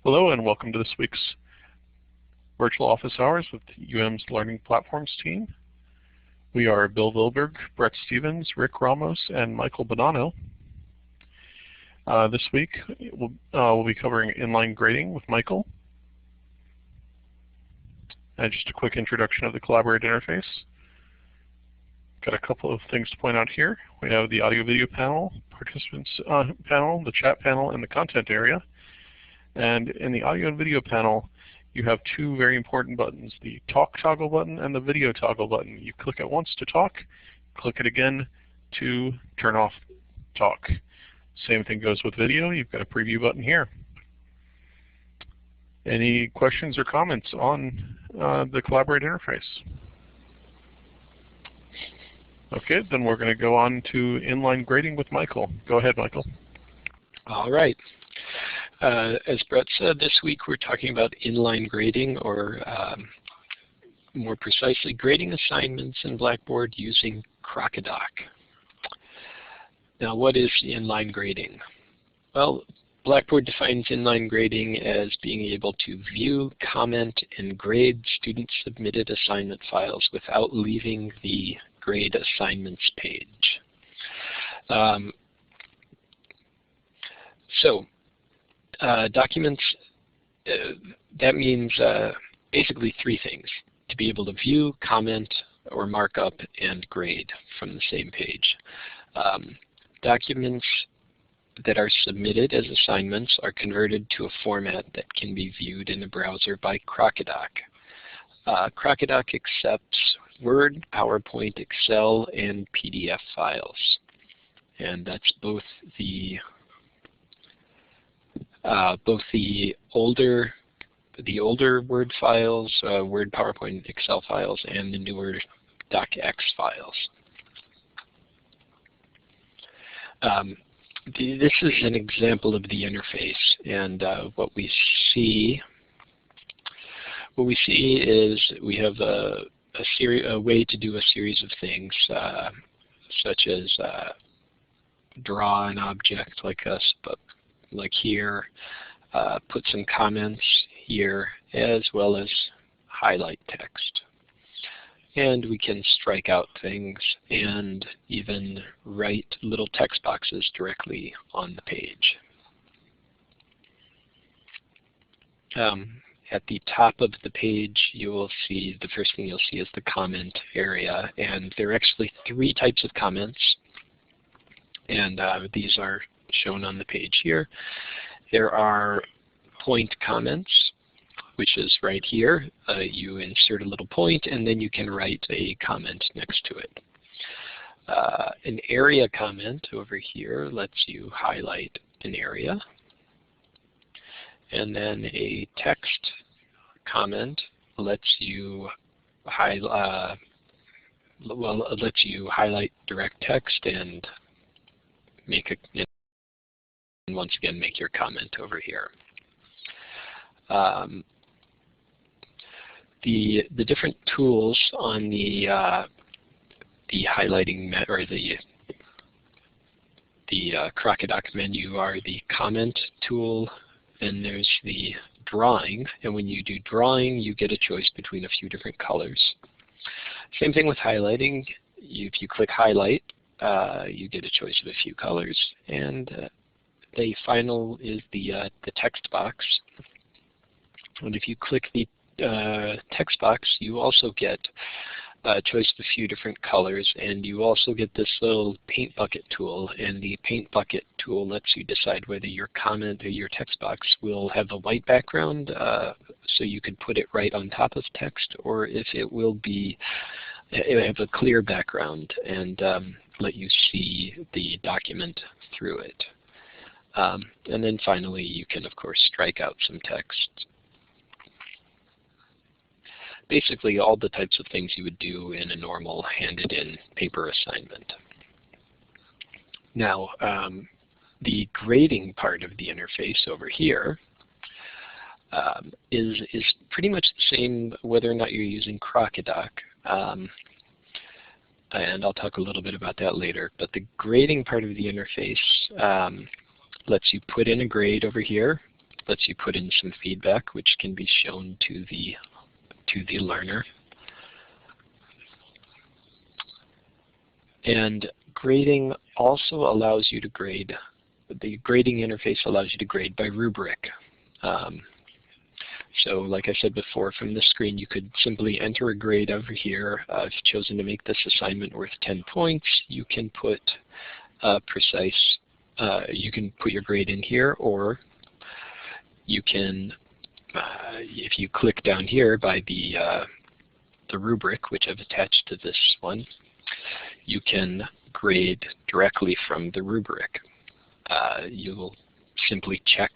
Hello and welcome to this week's Virtual Office Hours with UM's Learning Platforms Team. We are Bill Vilberg, Brett Stevens, Rick Ramos, and Michael Bonanno. This week we'll be covering inline grading with Michael. And just a quick introduction of the Collaborate interface. Got a couple of things to point out here. We have the audio-video panel, participants panel, the chat panel, and the content area. And in the audio and video panel, you have two very important buttons, the talk toggle button and the video toggle button. You click it once to talk, click it again to turn off talk. Same thing goes with video. You've got a preview button here. Any questions or comments on the Collaborate interface? Okay, then we're going to go on to inline grading with Michael. Go ahead, Michael. All right. As Brett said, this week we're talking about inline grading, or more precisely, grading assignments in Blackboard using Crocadoc. Now, what is inline grading? Well, Blackboard defines inline grading as being able to view, comment, and grade student-submitted assignment files without leaving the grade assignments page. Documents, that means basically three things: to be able to view, comment, or mark up and grade from the same page. Documents that are submitted as assignments are converted to a format that can be viewed in the browser by Crocadoc. Crocadoc accepts Word, PowerPoint, Excel, and PDF files. And that's both the older Word files, Word, PowerPoint, Excel files, and the newer DocX files. This is an example of the interface, and what we see is we have a way to do a series of things, such as draw an object like here, put some comments here, as well as highlight text. And we can strike out things and even write little text boxes directly on the page. At the top of the page, you will see, the first thing you'll see is the comment area, and there are actually three types of comments, and these are shown on the page here. There are point comments, which is right here. You insert a little point, and then you can write a comment next to it. An area comment over here lets you highlight an area. And then a text comment lets you highlight direct text and once again make your comment over here. The different tools on the highlighting or the Crocadoc menu are the comment tool, and there's the drawing, and when you do drawing you get a choice between a few different colors. Same thing with highlighting. If you click highlight, you get a choice of a few colors, and the final is the text box. And if you click the text box, you also get a choice of a few different colors, and you also get this little paint bucket tool, and the paint bucket tool lets you decide whether your comment or your text box will have a white background, so you can put it right on top of text, or if it will have a clear background and let you see the document through it. And then finally, you can of course strike out some text. Basically all the types of things you would do in a normal handed-in paper assignment. Now, the grading part of the interface over here is pretty much the same whether or not you're using Crocadoc. And I'll talk a little bit about that later. But the grading part of the interface lets you put in a grade over here, lets you put in some feedback, which can be shown to the learner. And grading also allows you to grade. The grading interface allows you to grade by rubric. So like I said before, from the screen you could simply enter a grade over here. If you've chosen to make this assignment worth 10 points, you can put you can put your grade in here, or you can, if you click down here by the rubric, which I've attached to this one, you can grade directly from the rubric. You will simply check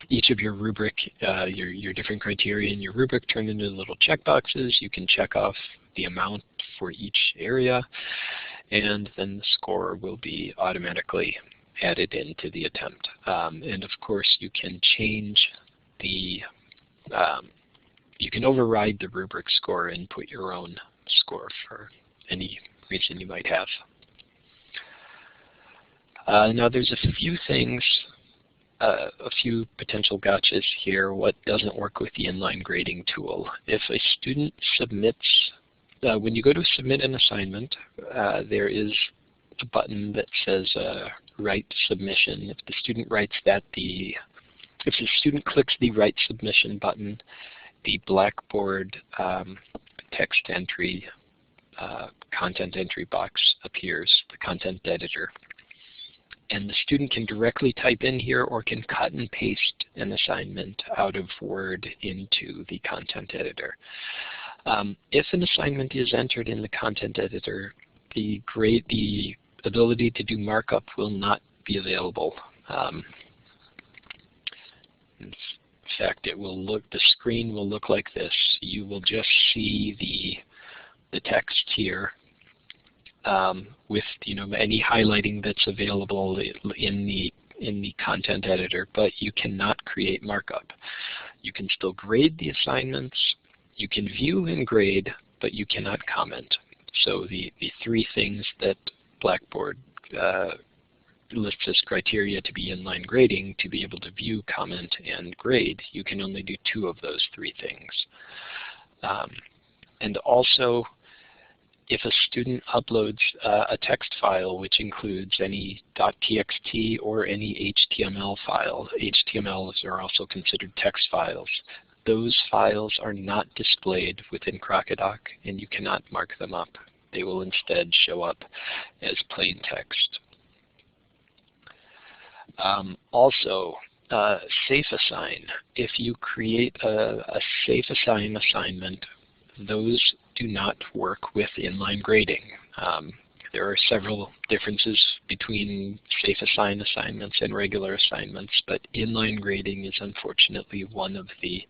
each of your rubric, your different criteria in your rubric turn into little checkboxes. You can check off the amount for each area, and then the score will be automatically added into the attempt. And of course, you can change the, you can override the rubric score and put your own score for any reason you might have. Now there's a few things, a few potential gotchas here. What doesn't work with the inline grading tool? If a student submits, when you go to submit an assignment, there is a button that says write submission. If the student writes that, if the student clicks the write submission button, the Blackboard text entry, content entry box appears, the content editor. And the student can directly type in here or can cut and paste an assignment out of Word into the content editor. If an assignment is entered in the content editor, the ability to do markup will not be available. In fact, it will look, the screen will look like this. You will just see the text here with any highlighting that's available in the content editor, but you cannot create markup. You can still grade the assignments. You can view and grade, but you cannot comment. So the three things that Blackboard lists as criteria to be inline grading, to be able to view, comment, and grade, you can only do two of those three things. And also, if a student uploads a text file which includes any .txt or any HTML file, HTMLs are also considered text files, those files are not displayed within Crocadoc and you cannot mark them up. They will instead show up as plain text. Also, Safe Assign. If you create a Safe Assign assignment, those do not work with inline grading. There are several differences between Safe Assign assignments and regular assignments, but inline grading is unfortunately one of the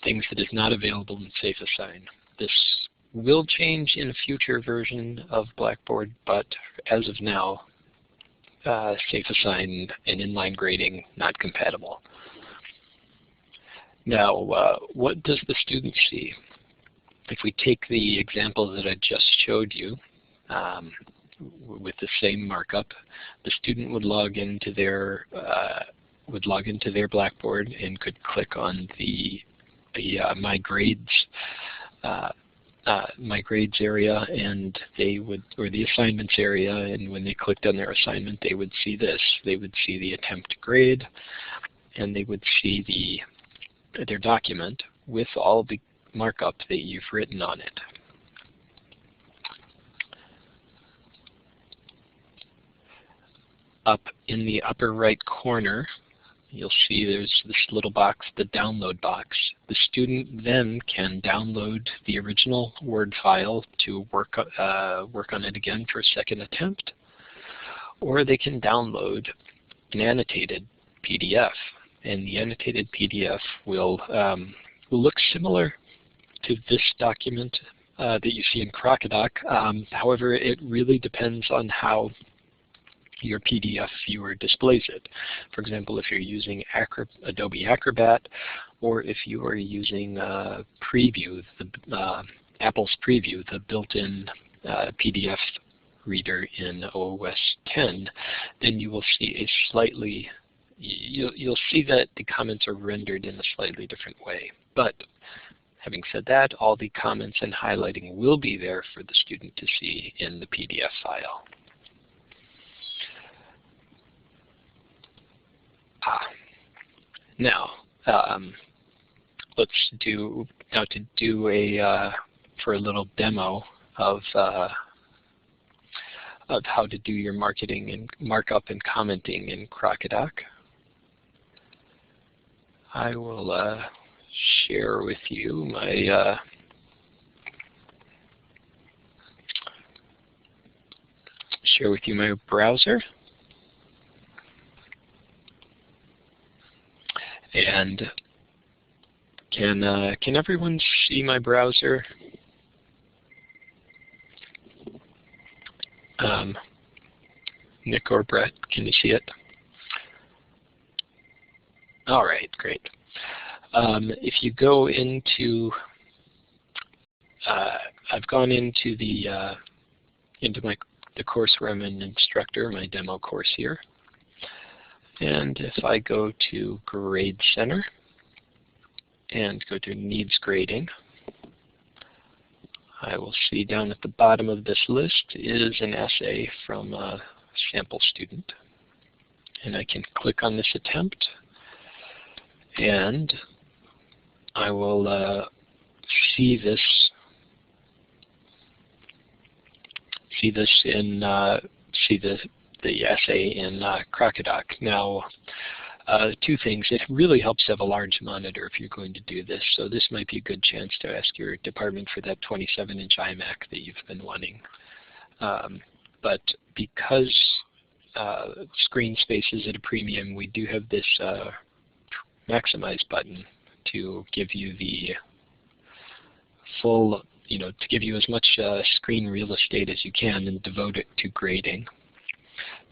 things that is not available in Safe Assign. This will change in a future version of Blackboard, but as of now, Safe Assign and inline grading not compatible. Now, what does the student see? If we take the example that I just showed you, with the same markup, the student would log into their Blackboard and could click on the My Grades area, and they would, or the assignments area, and when they clicked on their assignment, they would see this. They would see the attempt grade, and they would see their document with all the markup that you've written on it. Up in the upper right corner, you'll see there's this little box, the download box. The student then can download the original Word file to work on it again for a second attempt, or they can download an annotated PDF. And the annotated PDF will look similar to this document that you see in Crocadoc. However, it really depends on how your PDF viewer displays it. For example, if you're using Adobe Acrobat, or if you are using Preview, Apple's Preview, the built-in PDF reader in OS 10, then you will see a slightly you'll see that the comments are rendered in a slightly different way. But having said that, all the comments and highlighting will be there for the student to see in the PDF file. Now, let's do for a little demo of how to do your marketing and markup and commenting in Crocadoc. I will share with you my browser, and can everyone see my browser? Nick or Brett, can you see it? All right, great. If you go into, I've gone into the course where I'm an instructor, my demo course here, and if I go to Grade Center and go to Needs Grading, I will see down at the bottom of this list is an essay from a sample student. And I can click on this attempt, and I will see the essay in Crocadoc. Now, two things. It really helps to have a large monitor if you're going to do this. So this might be a good chance to ask your department for that 27-inch iMac that you've been wanting. But because screen space is at a premium, we do have this maximize button to give you the full, to give you as much screen real estate as you can and devote it to grading.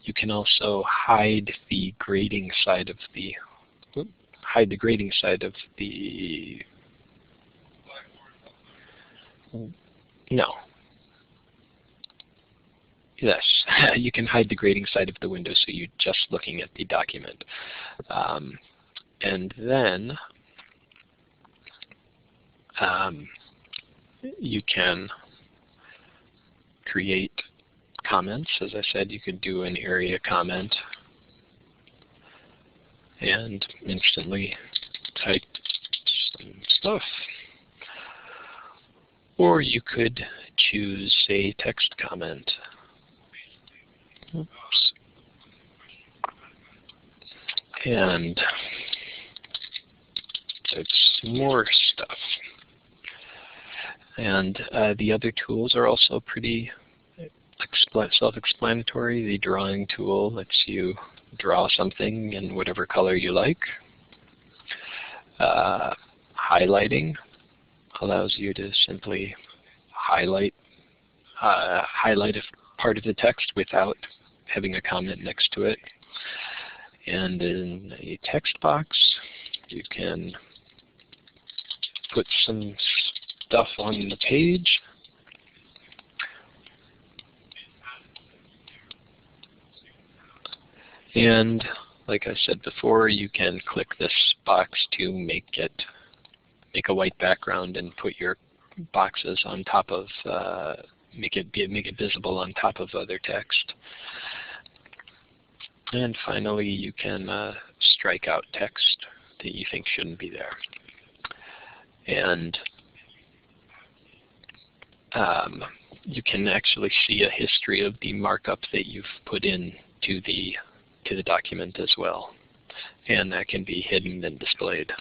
You can also hide the grading side of the no. Yes, you can hide the grading side of the window so you're just looking at the document. And then you can create comments. As I said, you could do an area comment and instantly type some stuff. Or you could choose a text comment. Oops. And type some more stuff. And the other tools are also pretty self-explanatory. The drawing tool lets you draw something in whatever color you like. Highlighting allows you to simply highlight a part of the text without having a comment next to it. And in a text box, you can put some stuff on the page. And like I said before, you can click this box to make a white background and put your boxes on top of, make it visible on top of other text. And finally, you can strike out text that you think shouldn't be there. And you can actually see a history of the markup that you've put in to the document as well. And that can be hidden and displayed.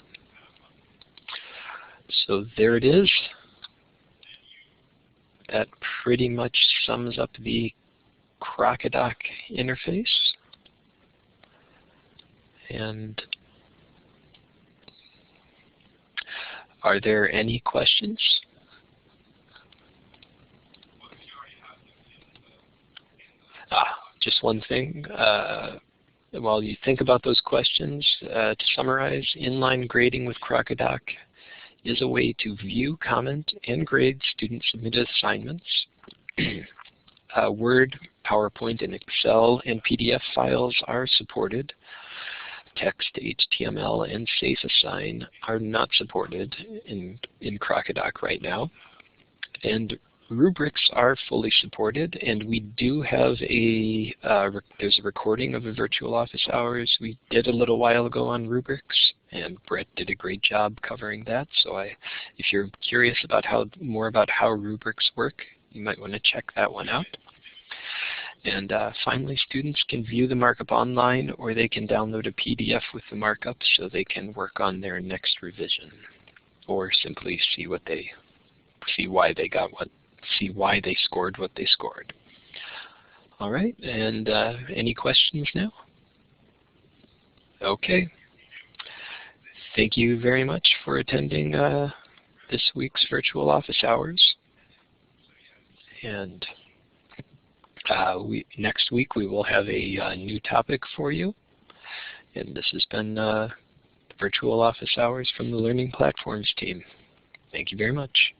So there it is. That pretty much sums up the Crocadoc interface. And are there any questions? Just one thing. While you think about those questions, to summarize, Inline Grading with Crocadoc is a way to view, comment, and grade student-submitted assignments. Word, PowerPoint, and Excel and PDF files are supported. text, HTML, and safe assign are not supported in Crocadoc right now. And rubrics are fully supported, and we do have there's a recording of a virtual office hours we did a little while ago on rubrics, and Brett did a great job covering that. So if you're curious about more about how rubrics work, you might want to check that one out. And finally, students can view the markup online, or they can download a PDF with the markup so they can work on their next revision, or simply see why they scored what they scored. All right, and any questions now? Okay. Thank you very much for attending this week's virtual office hours. And next week we will have a new topic for you. And this has been Virtual Office Hours from the Learning Platforms team. Thank you very much.